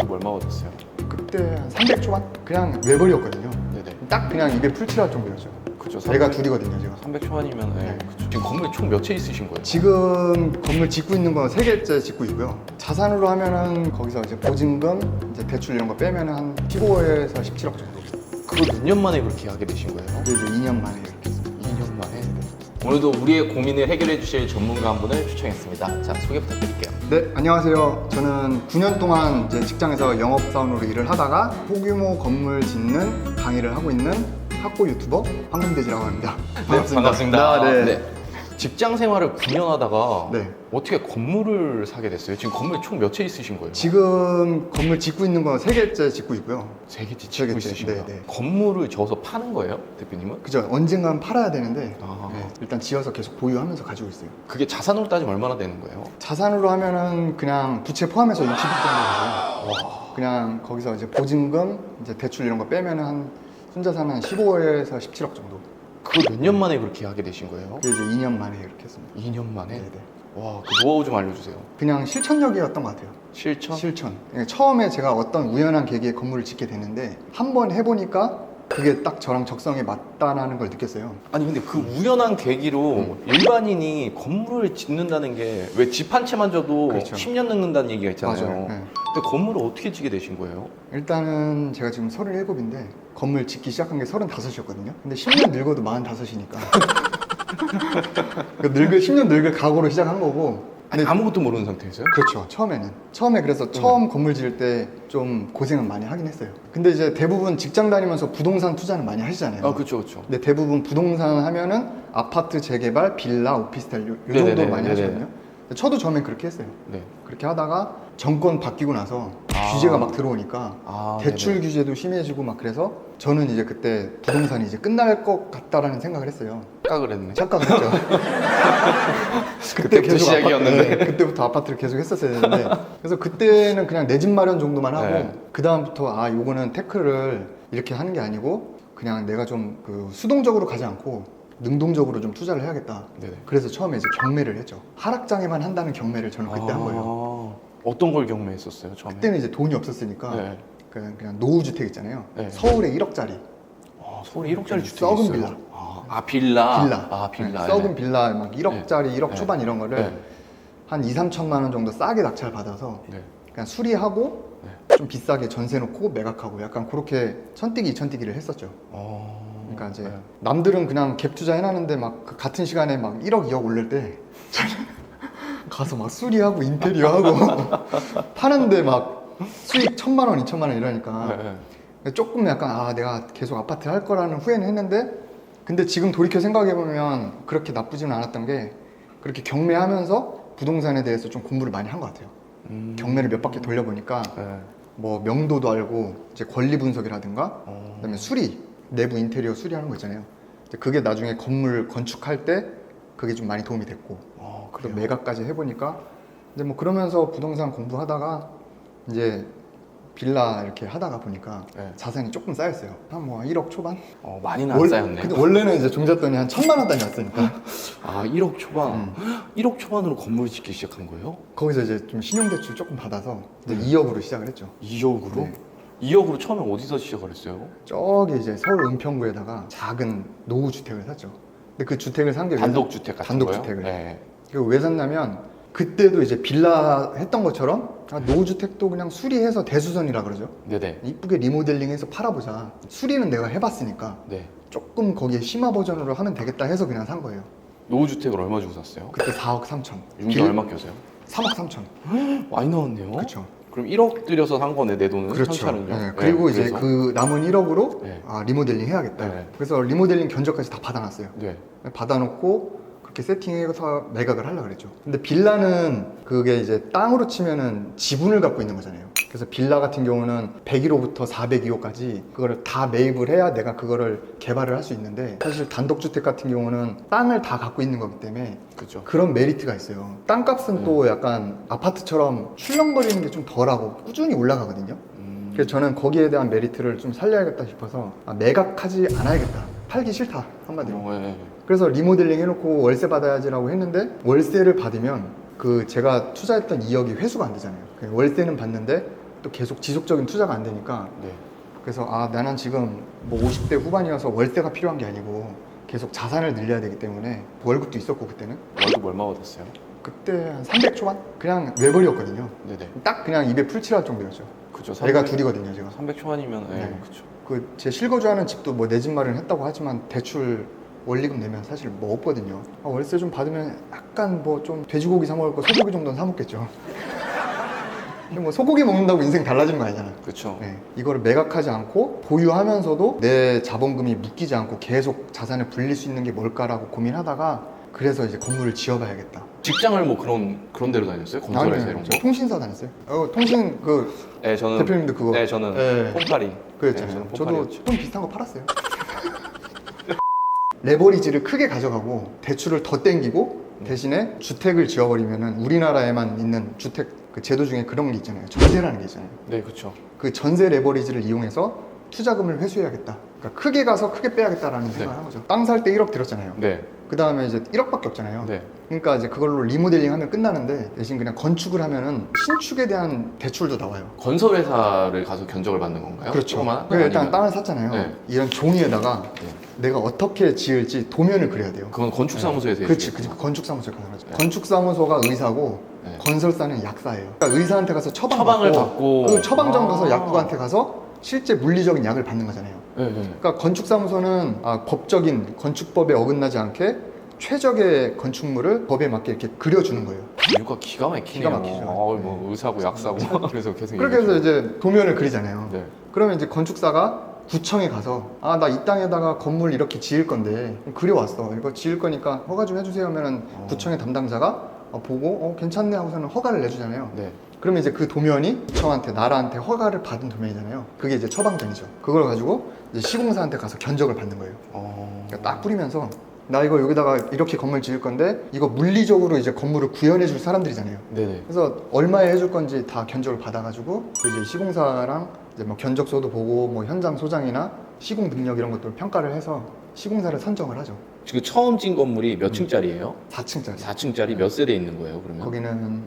그럼 얼마 받았어요? 그때 한 300 초반? 그냥 외벌이었거든요. 네네. 딱 그냥 입에 풀칠할 정도였죠. 그죠. 애가 둘이거든요, 제가. 300 초반이면 네. 네. 그쵸. 지금 건물이 총 몇 채 있으신 거예요? 지금 건물 짓고 있는 건 3개째 짓고 있고요. 자산으로 하면은 거기서 이제 보증금, 이제 대출 이런 거 빼면은 한 15에서 17억 정도. 그거 몇 년 만에 그렇게 하게 되신 거예요? 그게 이제 2년 만에 이렇게 했습니다. 2년 만에. 오늘도 우리의 고민을 해결해 주실 전문가 한 분을 초청했습니다. 자, 소개 부탁드릴게요. 네, 안녕하세요. 저는 9년 동안 이제 직장에서 영업사원으로 일을 하다가 소규모 건물 짓는 강의를 하고 있는 학고 유튜버 황금돼지라고 합니다. 반갑습니다. 네. 직장 생활을 9년 하다가 네. 어떻게 건물을 사게 됐어요? 지금 건물이 총 몇 채 있으신 거예요? 지금 건물 짓고 있는 건 3개째 짓고 있고요. 3개째 세 짓고 개째. 있으신 네, 거예요? 네. 건물을 지어서 파는 거예요? 대표님은? 그죠? 언젠간 팔아야 되는데 아. 네, 일단 지어서 계속 보유하면서 가지고 있어요. 그게 자산으로 따지면 얼마나 되는 거예요? 자산으로 하면은 그냥 부채 포함해서 60억 정도 되고요. 그냥 거기서 이제 보증금, 이제 대출 이런 거 빼면은 한 순자산 한 15에서 17억 정도. 그거 몇 년 만에 그렇게 하게 되신 거예요? 그게 이제 2년 만에 이렇게 했습니다. 2년 만에? 네네. 와, 그 노하우 좀 알려주세요. 그냥 실천력이었던 것 같아요. 실천? 실천. 그러니까 처음에 제가 어떤 우연한 계기에 건물을 짓게 됐는데 한 번 해보니까 그게 딱 저랑 적성에 맞다라는 걸 느꼈어요. 아니 근데 그 우연한 계기로 일반인이 건물을 짓는다는 게 왜 집 한 채만 져도 그렇죠. 10년 늙는다는 얘기가 있잖아요. 맞아요. 네. 근데 건물을 어떻게 지게 되신 거예요? 일단은 제가 지금 37인데 건물 짓기 시작한 게 35이었거든요. 근데 10년 늙어도 45이니까. 그 10년 늙을 각오로 시작한 거고. 아니 아무것도 모르는 상태에서요? 그렇죠. 처음에 그래서 처음 건물 지을 때 좀 고생은 많이 하긴 했어요. 근데 이제 대부분 직장 다니면서 부동산 투자는 많이 하시잖아요. 아 그렇죠 그렇죠. 근데 대부분 부동산 하면은 아파트 재개발, 빌라, 오피스텔 요 네네네, 정도 많이 네네. 하시거든요. 저도 처음엔 그렇게 했어요. 네. 그렇게 하다가 정권 바뀌고 나서 아. 규제가 막 들어오니까 아, 대출 네네. 규제도 심해지고 막 그래서 저는 이제 그때 부동산이 이제 끝날 것 같다라는 생각을 했어요. 착각을 했네. 착각을 했죠. 그때부터 시작이었는데. 그때부터 아파트를 계속 했었어야 되는데 그래서 그때는 그냥 내 집 마련 정도만 하고 네. 그 다음부터 아 요거는 태클을 이렇게 하는 게 아니고 그냥 내가 좀 그 수동적으로 가지 않고 능동적으로 좀 투자를 해야겠다. 네네. 그래서 처음에 이제 경매를 했죠. 하락장에만 한다는 경매를 저는 그때 한 거예요. 어떤 걸 경매했었어요 처음에? 그때는 이제 돈이 없었으니까 네. 그냥 노후주택 있잖아요. 네. 서울에 1억짜리 아, 서울에 1억짜리 주택이 썩은 있어요? 빌라. 아 빌라. 빌라. 아 빌라. 네, 썩은 빌라 막 1억짜리, 1억 네. 초반 이런 거를 네. 한 2, 3천만 원 정도 싸게 낙찰 받아서 네. 그냥 수리하고 네. 좀 비싸게 전세 놓고 매각하고 약간 그렇게 천뛰기 이천뛰기를 했었죠. 그러니까 이제 네. 남들은 그냥 갭 투자 해놨는데 막 그 같은 시간에 막 1억, 2억 올릴 때 저는 가서 막 수리하고 인테리어하고 파는데 막 수익 1,000만 원, 2천만 원 이러니까 네. 조금 약간 아 내가 계속 아파트 할 거라는 후회는 했는데 근데 지금 돌이켜 생각해보면 그렇게 나쁘지는 않았던 게 그렇게 경매하면서 부동산에 대해서 좀 공부를 많이 한 것 같아요. 경매를 몇 바퀴 돌려보니까 네. 뭐 명도도 알고 이제 권리 분석이라든가 그다음에 수리 내부 인테리어 수리하는 거 있잖아요. 이제 그게 나중에 건물 건축할 때 그게 좀 많이 도움이 됐고 또 그래요? 매각까지 해보니까 이제 뭐 그러면서 부동산 공부하다가 이제 빌라 이렇게 하다가 보니까 네. 자산이 조금 쌓였어요. 한 뭐 1억 초반? 많이는 안 쌓였네. 근데 원래는 이제 종잣돈이 한 1,000만 원 단위 왔으니까 아 1억 초반. 1억 초반으로 건물을 짓기 시작한 거예요? 거기서 이제 좀 신용대출 조금 받아서 이제 2억으로 시작을 했죠. 2억으로? 네. 2억으로 처음에 어디서 시작을 했어요? 저기 이제 서울 은평구에다가 작은 노후 주택을 샀죠. 근데 그 주택을 산 게 단독주택 같은 단독주택을. 거요? 네. 그리고 왜 샀냐면 그때도 이제 빌라 했던 것처럼 아, 노후 주택도 그냥 수리해서 대수선이라 그러죠. 네네. 이쁘게 리모델링해서 팔아보자. 수리는 내가 해봤으니까 네. 조금 거기에 심화 버전으로 하면 되겠다 해서 그냥 산 거예요. 노후주택을 얼마 주고 샀어요? 그때 4억 3천. 융자 얼마 껴서요? 3억 3천. 많이 나왔네요. 그렇죠. 그럼 1억 들여서 산 거네 내 돈은? 그렇죠. 현찰은요? 네, 그리고 이제 그래서? 그 남은 1억으로 네. 아, 리모델링 해야겠다. 네. 그래서 리모델링 견적까지 다 받아놨어요. 네. 받아놓고 그렇게 세팅해서 매각을 하려고 그랬죠. 근데 빌라는 그게 이제 땅으로 치면은 지분을 갖고 있는 거잖아요. 그래서 빌라 같은 경우는 101호부터 402호까지 그거를 다 매입을 해야 내가 그거를 개발을 할 수 있는데 사실 단독주택 같은 경우는 땅을 다 갖고 있는 거기 때문에 그렇죠. 그런 메리트가 있어요. 땅값은 또 약간 아파트처럼 출렁거리는 게 좀 덜하고 꾸준히 올라가거든요. 그래서 저는 거기에 대한 메리트를 좀 살려야겠다 싶어서 아, 매각하지 않아야겠다. 팔기 싫다 한마디로. 네. 그래서 리모델링 해놓고 월세 받아야지라고 했는데 월세를 받으면 그 제가 투자했던 2억이 회수가 안 되잖아요. 월세는 받는데 또 계속 지속적인 투자가 안 되니까 네. 그래서 나는 지금 뭐 50대 후반이어서 월세가 필요한 게 아니고 계속 자산을 늘려야 되기 때문에 월급도 있었고 그때는 월급 얼마 받았어요? 그때 한 300 초반? 그냥 외벌이였거든요. 네네. 딱 그냥 입에 풀칠할 정도였죠. 그죠. 애가 둘이거든요 제가. 300 초반이면 네, 네. 그죠. 그 제 실거주하는 집도 뭐 내 집 마련했다고 하지만 대출 원리금 내면 사실 뭐 없거든요. 월세 좀 받으면 약간 뭐 좀 돼지고기 사 먹을 거 소고기 정도는 사 먹겠죠. 근데 뭐 소고기 먹는다고 인생 달라지는 거 아니잖아. 그렇죠. 네. 이거를 매각하지 않고 보유하면서도 내 자본금이 묶이지 않고 계속 자산을 불릴 수 있는 게 뭘까라고 고민하다가 그래서 이제 건물을 지어봐야겠다. 직장을 뭐 그런 데로 다녔어요? 건설회사 이런 거? 저 통신사 다녔어요. 통신 그 네, 저는 대표님도 그거. 네, 저는 네. 폰파리. 그랬잖아요. 네, 저도 폰파리였죠. 좀 비슷한 거 팔았어요. 레버리지를 크게 가져가고 대출을 더 땡기고 대신에 주택을 지어버리면은 우리나라에만 있는 주택 그 제도 중에 그런 게 있잖아요. 전세라는 게 있잖아요. 네, 그렇죠. 그 전세 레버리지를 이용해서 투자금을 회수해야겠다. 그러니까 크게 가서 크게 빼야겠다라는 생각을 한 거죠. 땅 살 때 1억 들었잖아요. 네. 그 다음에 이제 1억밖에 없잖아요. 네. 그러니까 이제 그걸로 리모델링 하면 끝나는데 대신 그냥 건축을 하면은 신축에 대한 대출도 나와요. 건설회사를 가서 견적을 받는 건가요? 그렇죠. 조그마한? 그래서 일단 아니면- 땅을 샀잖아요. 네. 이런 종이에다가 네. 내가 어떻게 지을지 도면을 그려야 돼요. 그건 건축사무소에서 그렇지, 해주겠구나. 그렇지. 건축사무소에 가는 거죠. 네. 건축사무소가 의사고 네. 건설사는 약사예요. 그러니까 의사한테 가서 처방을 받고 그 처방전 가서 아. 약국한테 가서 실제 물리적인 약을 받는 거잖아요. 네, 네. 그러니까 건축사무소는 법적인 건축법에 어긋나지 않게 최적의 건축물을 법에 맞게 이렇게 그려주는 거예요. 비유가 기가 막히네요. 기가 막히죠. 뭐 의사고 약사고 그래서 계속 그렇게 해서 얘기해줘요. 이제 도면을 그리잖아요. 네. 그러면 이제 건축사가 구청에 가서 나 이 땅에다가 건물 이렇게 지을 건데 그려왔어. 이거 지을 거니까 허가 좀 해주세요 하면은 구청의 담당자가 보고 괜찮네 하고서는 허가를 내주잖아요. 네. 그러면 이제 그 도면이 구청한테 나라한테 허가를 받은 도면이잖아요. 그게 이제 처방전이죠. 그걸 가지고 이제 시공사한테 가서 견적을 받는 거예요. 그러니까 딱 뿌리면서 나 이거 여기다가 이렇게 건물 지을 건데 이거 물리적으로 이제 건물을 구현해 줄 사람들이잖아요. 네네. 그래서 얼마에 해줄 건지 다 견적을 받아가지고 그 이제 시공사랑 이제 뭐 견적서도 보고 뭐 현장 소장이나 시공 능력 이런 것들을 평가를 해서 시공사를 선정을 하죠. 지금 처음 진 건물이 몇 층짜리예요? 4층짜리. 4층짜리 몇 세대 있는 거예요, 그러면? 거기는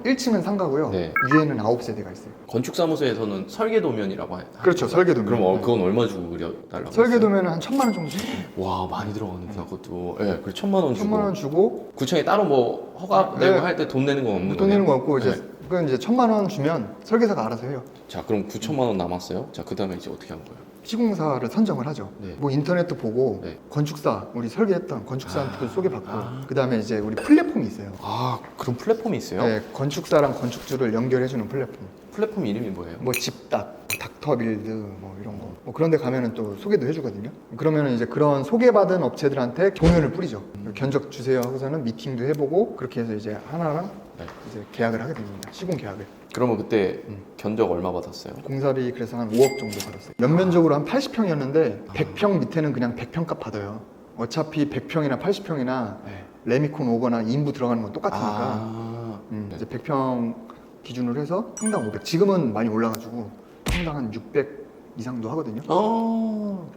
1층은 상가고요. 네. 위에는 9세대가 있어요. 건축사무소에서는 설계도면이라고 그렇죠, 설계도면. 그럼 그건 얼마 주고 그려달라고 설계도면은 한 1,000만 원 정도 주고. 와, 많이 들어가는구나, 그것도. 예, 네, 1,000만 원 주고. 1,000만 원 주고 구청에 따로 뭐 허가 네. 내고 할 때 돈 내는 건 없는 거예요? 돈 내는 거 없고 이제 네. 그건 이제 1,000만 원 주면 설계사가 알아서 해요. 자, 그럼 9천만 원 남았어요? 자, 그 다음에 이제 어떻게 한 거예요? 시공사를 선정을 하죠. 네. 뭐 인터넷도 보고 네. 건축사 우리 설계했던 건축사한테도 소개받고 아. 그 다음에 이제 우리 플랫폼이 있어요. 아, 그런 플랫폼이 있어요? 네, 건축사랑 건축주를 연결해주는 플랫폼. 플랫폼 이름이 뭐예요? 뭐 집닥, 닥터빌드 뭐 이런 거. 뭐 그런 데 가면은 또 소개도 해주거든요. 그러면은 이제 그런 소개받은 업체들한테 도면을 뿌리죠. 견적 주세요 하고서는 미팅도 해보고 그렇게 해서 이제 하나랑 네. 이제 계약을 하게 됩니다. 시공 계약을. 그러면 그때 음. 견적 얼마 받았어요? 공사비 그래서 한 5억 정도 받았어요. 연면적으로 한 80평이었는데 100평 밑에는 그냥 100평 값 받아요. 어차피 100평이나 80평이나 네. 레미콘 오거나 인부 들어가는 건 똑같으니까 아, 네. 이제 100평 기준으로 해서 평당 500. 지금은 많이 올라가지고 평당 한 600 이상도 하거든요.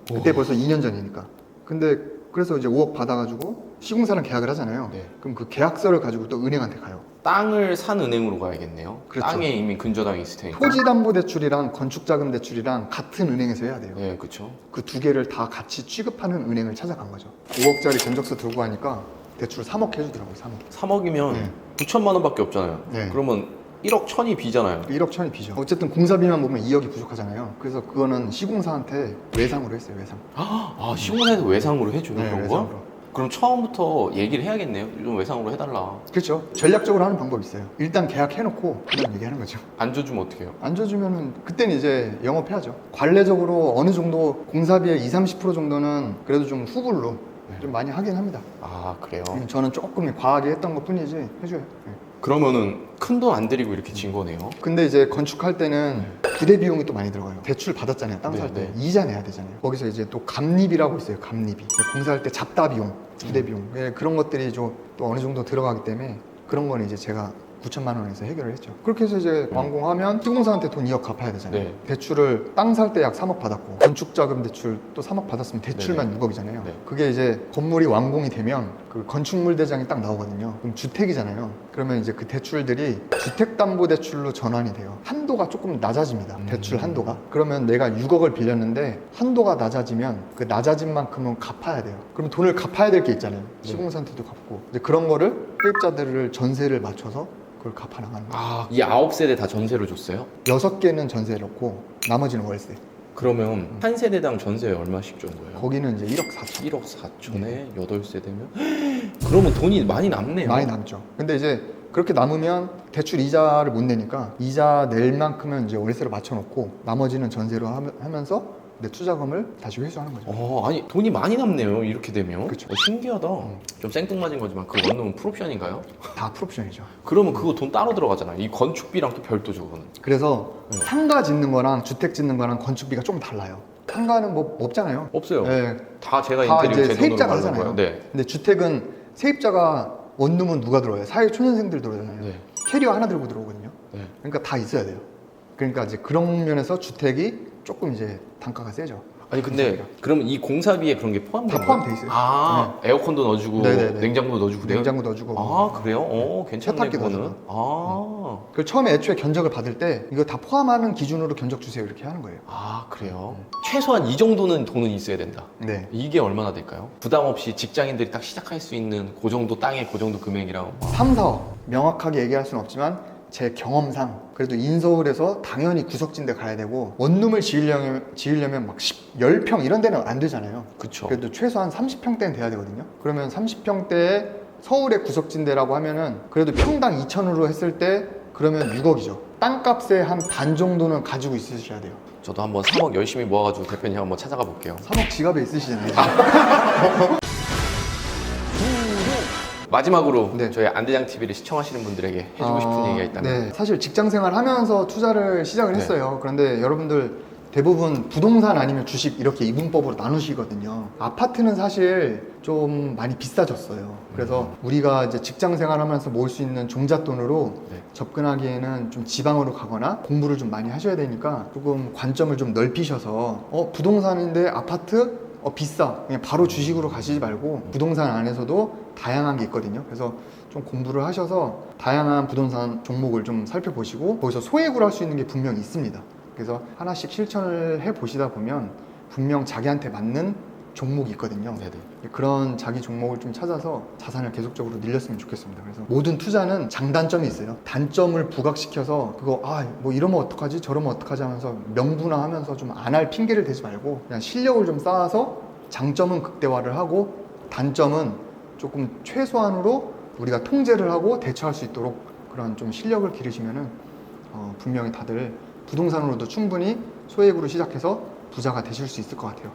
그때 벌써 2년 전이니까. 근데 그래서 이제 5억 받아가지고 시공사랑 계약을 하잖아요. 네. 그럼 그 계약서를 가지고 또 은행한테 가요. 땅을 산 은행으로 가야겠네요. 그렇죠. 땅에 이미 근저당이 있을 테니까. 토지담보대출이랑 건축자금대출이랑 같은 은행에서 해야 돼요. 네, 그렇죠. 그 두 개를 다 같이 취급하는 은행을 찾아간 거죠. 5억짜리 견적서 들고 가니까 대출 3억 해주더라고요. 3억. 3억이면 네. 9천만 원밖에 없잖아요. 네. 그러면 1억 천이 비잖아요. 1억 천이 비죠. 어쨌든 공사비만 보면 2억이 부족하잖아요. 그래서 그거는 시공사한테 외상으로 했어요. 외상. 아, 시공사에서 외상으로 해줘요, 네, 그런 거? 외상으로. 그럼 처음부터 얘기를 해야겠네요. 좀 외상으로 해달라. 그렇죠. 전략적으로 하는 방법이 있어요. 일단 계약해놓고 그다음 얘기하는 거죠. 안 줘주면 어떡해요? 안 줘주면은 그때는 이제 영업해야죠. 관례적으로 어느 정도 공사비의 20-30% 정도는 그래도 좀 후불로 좀 많이 하긴 합니다. 아, 그래요? 저는 조금 과하게 했던 것 뿐이지 해줘요. 네. 그러면은 큰 돈 안 들이고 이렇게 진 거네요. 근데 이제 건축할 때는 부대 비용이 또 많이 들어가요. 대출 받았잖아요. 땅 살 때. 네, 네. 이자 내야 되잖아요. 거기서 이제 또 감리비라고 있어요. 감리비. 공사할 때 잡다 비용, 부대 비용. 그런 것들이 또 어느 정도 들어가기 때문에 그런 거는 이제 제가 9천만 원에서 해결을 했죠. 그렇게 해서 이제 완공하면 시공사한테 돈 2억 갚아야 되잖아요. 네. 대출을 땅 살 때 약 3억 받았고 건축자금 대출 또 3억 받았으면 대출만 6억이잖아요. 네. 그게 이제 건물이 완공이 되면 그 건축물 대장이 딱 나오거든요. 그럼 주택이잖아요. 그러면 이제 그 대출들이 주택담보대출로 전환이 돼요. 한도가 조금 낮아집니다. 대출 한도가. 그러면 내가 6억을 빌렸는데 한도가 낮아지면 그 낮아진 만큼은 갚아야 돼요. 그럼 돈을 갚아야 될 게 있잖아요. 시공사한테도 갚고. 이제 그런 거를 세입자들을 전세를 맞춰서 그걸 갚아 나가는 거예요. 아, 이 9세대 다 전세로 줬어요? 6개는 전세를 넣고 나머지는 월세. 그러면 한 세대당 전세 얼마씩 준 거예요? 거기는 이제 1억 4천. 1억 4천에 8세대면? 그러면 돈이 많이 남네요. 많이 남죠. 근데 이제 그렇게 남으면 대출 이자를 못 내니까 이자 낼 만큼은 이제 월세로 맞춰놓고 나머지는 전세로 하면서 내 투자금을 다시 회수하는 거죠. 아니 돈이 많이 남네요. 이렇게 되면. 그쵸. 신기하다. 좀 생뚱맞은 거지만 그 원룸은 풀옵션인가요? 다 풀옵션이죠. 그러면 그거 돈 따로 들어가잖아요. 이 건축비랑 또 별도죠, 그거는. 그래서 네. 상가 짓는 거랑 주택 짓는 거랑 건축비가 좀 달라요. 상가는 뭐 없잖아요. 없어요. 네, 다 제가 다 인테리어 이제 제 돈으로 세입자가 받는 하잖아요. 거예요. 네. 근데 주택은 세입자가 원룸은 누가 들어와요? 사회 초년생들 들어오잖아요. 네. 캐리어 하나 들고 들어오거든요. 네. 그러니까 다 있어야 돼요. 그러니까 이제 그런 면에서 주택이 조금 이제 단가가 세죠. 아니 근데 그러면 이 공사비에 그런 게 포함된 다 거예요? 포함돼 있어요. 아, 에어컨도 넣어주고 네네네. 냉장고도 넣어주고 그래요? 냉장고 넣어주고. 아 그래요? 괜찮네 세탁기 그거는. 넣어주고. 아. 처음에 애초에 견적을 받을 때 이거 다 포함하는 기준으로 견적 주세요 이렇게 하는 거예요. 아 그래요? 최소한 이 정도는 돈은 있어야 된다. 네. 이게 얼마나 될까요? 부담 없이 직장인들이 딱 시작할 수 있는 그 정도 땅에 그 정도 금액이라고. 3, 4억 명확하게 얘기할 수는 없지만 제 경험상 그래도 인서울에서 당연히 구석진데 가야 되고 원룸을 지으려면 막 10평 이런 데는 안 되잖아요. 그쵸. 그래도 최소한 30평대는 돼야 되거든요. 그러면 30평대에 서울의 구석진대라고 하면은 그래도 평당 2천으로 했을 때 그러면 6억이죠. 땅값의 한 반 정도는 가지고 있으셔야 돼요. 저도 한번 3억 열심히 모아가지고 대표님 한번 찾아가 볼게요. 3억 지갑에 있으시잖아요. 마지막으로 네. 저희 안대장 TV를 시청하시는 분들에게 해주고 싶은 얘기가 있다면. 네, 사실 직장 생활 하면서 투자를 시작을 네. 했어요. 그런데 여러분들 대부분 부동산 아니면 주식 이렇게 이분법으로 나누시거든요. 아파트는 사실 좀 많이 비싸졌어요. 그래서 우리가 이제 직장 생활하면서 모을 수 있는 종잣돈으로 네. 접근하기에는 좀 지방으로 가거나 공부를 좀 많이 하셔야 되니까 조금 관점을 좀 넓히셔서 부동산인데 아파트? 비싸. 그냥 바로 주식으로 가시지 말고 부동산 안에서도 다양한 게 있거든요. 그래서 좀 공부를 하셔서 다양한 부동산 종목을 좀 살펴보시고 거기서 소액으로 할 수 있는 게 분명히 있습니다. 그래서 하나씩 실천을 해 보시다 보면 분명 자기한테 맞는 종목이 있거든요. 네네. 그런 자기 종목을 좀 찾아서 자산을 계속적으로 늘렸으면 좋겠습니다. 그래서 모든 투자는 장단점이 있어요. 단점을 부각시켜서 그거 뭐 이러면 어떡하지 저러면 어떡하지 하면서 명분화하면서 좀 안 할 핑계를 대지 말고 그냥 실력을 좀 쌓아서 장점은 극대화를 하고 단점은 조금 최소한으로 우리가 통제를 하고 대처할 수 있도록 그런 좀 실력을 기르시면은 분명히 다들 부동산으로도 충분히 소액으로 시작해서 부자가 되실 수 있을 것 같아요.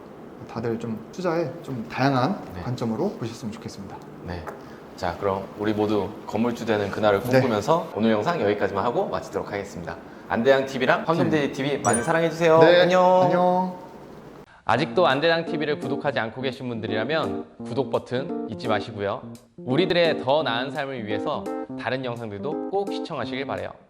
다들 좀 투자에 좀 다양한 네. 관점으로 보셨으면 좋겠습니다. 네. 자, 그럼 우리 모두 건물주 되는 그날을 꿈꾸면서 오늘 영상 여기까지만 하고 마치도록 하겠습니다. 안대장 TV랑 황금돼지 TV 많이 사랑해주세요. 네, 안녕. 안녕. 아직도 안대장 TV를 구독하지 않고 계신 분들이라면 구독 버튼 잊지 마시고요. 우리들의 더 나은 삶을 위해서 다른 영상들도 꼭 시청하시길 바래요.